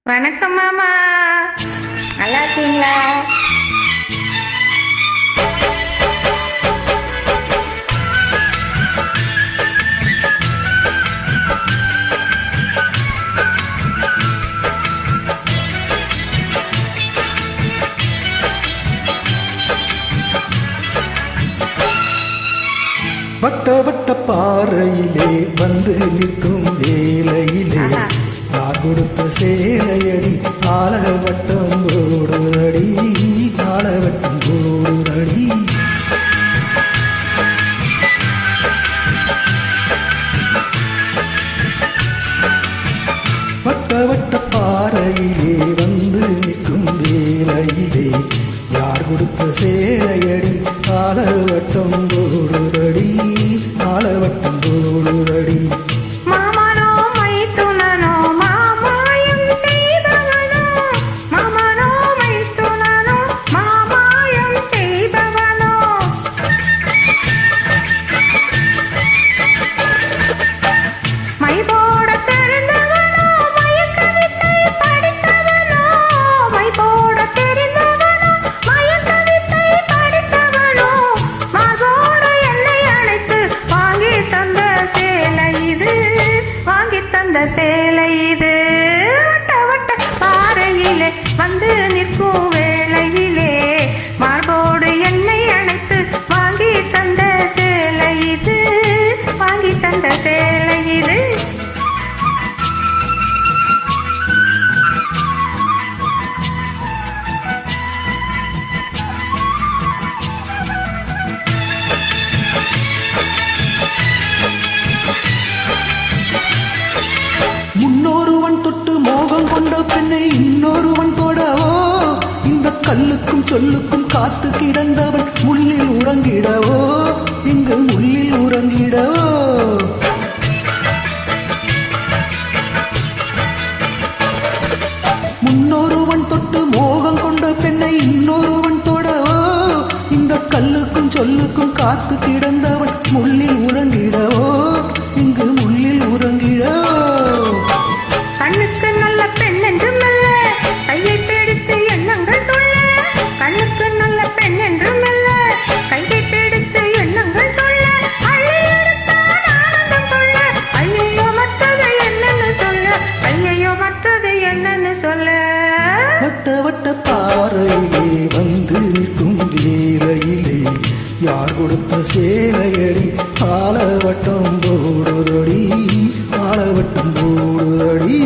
வணக்கம் மாமா, நல்லா இருக்கீங்களா? வட்ட வட்ட பாறையிலே வந்து நிற்கும் வேலையிலே யார் கொடுத்த சேலையடி ஆலவட்டம் போடுதடி, ஆலவட்டம் போடுதடி. வட்ட வட்ட பாறையிலே வந்து நிற்கும் வேலையிலே யார் கொடுத்த சேலையடி ஆலவட்டம் போடுதடி, ஆலவட்டம் போடுதடி. சேலை இது வட்ட வட்ட பாறையிலே வந்து நிற்கும் வேளையிலே மார்போடு எண்ணெய் அணைத்து வாங்கி தந்த சேலை இது, வாங்கி தந்த சேலை இது. முன்னொருவன் தொட்டு மோகம் கொண்ட பெண்ணை இன்னொருவன் தொடவோ, இந்த கல்லுக்கும் சொல்லுக்கும் காத்து கிடந்தவன் முள்ளில் உறங்கிடவோ, இங்கு முள்ளில் உறங்கிடவோ. முன்னொருவன் தொட்டு மோகம் கொண்ட பெண்ணை இன்னொருவன் தொடவோ, இந்த கல்லுக்கும் சொல்லுக்கும் காத்து கிடந்தவன் முள்ளில் உறங்கிடவோ, இங்கு முள்ளில் உறங்கிடவோ. கண்ணுக்கு நல்ல பெண் என்றும் அல்ல, கையை பிடித்து எண்ணங்கள் தொல்ல. கண்ணுக்கு நல்ல பெண் என்றும் அல்ல, கையை பிடித்து எண்ணங்கள் தொல்ல. அள்ளி எடுத்தான் ஆனந்தம் கொள்ள, ஐயையோ மற்றது என்னன்னு சொல்ல, ஐயையோ மற்றது என்னன்னு சொல்ல. வட்ட வட்ட பாறையிலே வந்து நிற்கும் வேலையிலே யார் கொடுத்த சேலையடி ஆலவட்டம் போடுதடி, ஆலவட்டம் போடுதடி.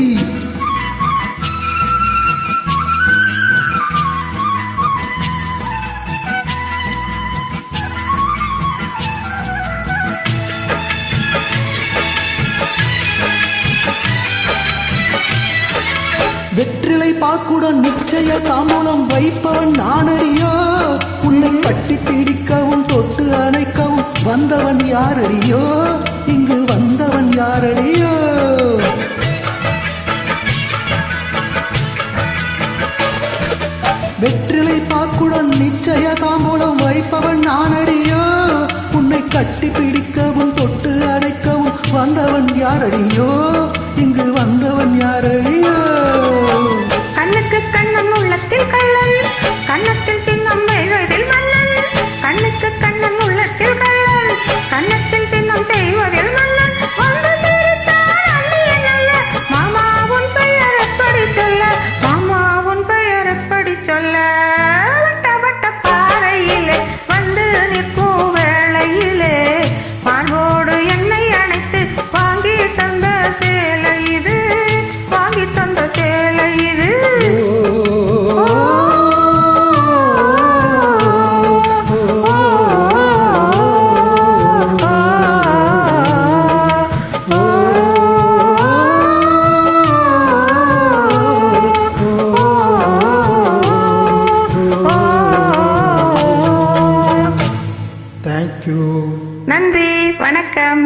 வெற்றிலை பாக்குடன் நிச்சய தாம்பூலம் வைப்பவன் நானடியோ, உன்னை கட்டி பிடிக்கவும் தொட்டு அணைக்கவும் வந்தவன் யாரடியோ, இங்கு வந்தவன் யாரடியோ. வெற்றிலை பாக்குடன் நிச்சய தாம்பூலம் வைப்பவன் நானடியோ, உன்னை கட்டி பிடிக்கவும் தொட்டு அணைக்கவும் வந்தவன் யாரடியோ, இங்கு வந்தவன் யாரடியோ. கண்ணுக்கு கண்ணன் உள்ளத்தில் கள்ளன், கண்ணத்தில் சின்னம் செய்வதில் மன்னன். கண்ணுக்கு கண்ணன் உள்ளத்தில் கள்ளன், கண்ணத்தில் சின்னம் செய்வதில் மன்னன். வந்து சிரித்தான் அந்நிய நல்ல, மாமா உன் பெயர் எப்படி சொல்ல, மாமா உன் பெயர் எப்படி சொல்ல. வட்ட வட்ட பாறையிலே வந்து நிற்கும் வேளையிலே மார்போடு எண்ணெய் அணைத்து வாங்கி தந்த சேலை இது, வாங்கி தந்த சேலை இது. Thank you. நன்றி, வணக்கம்.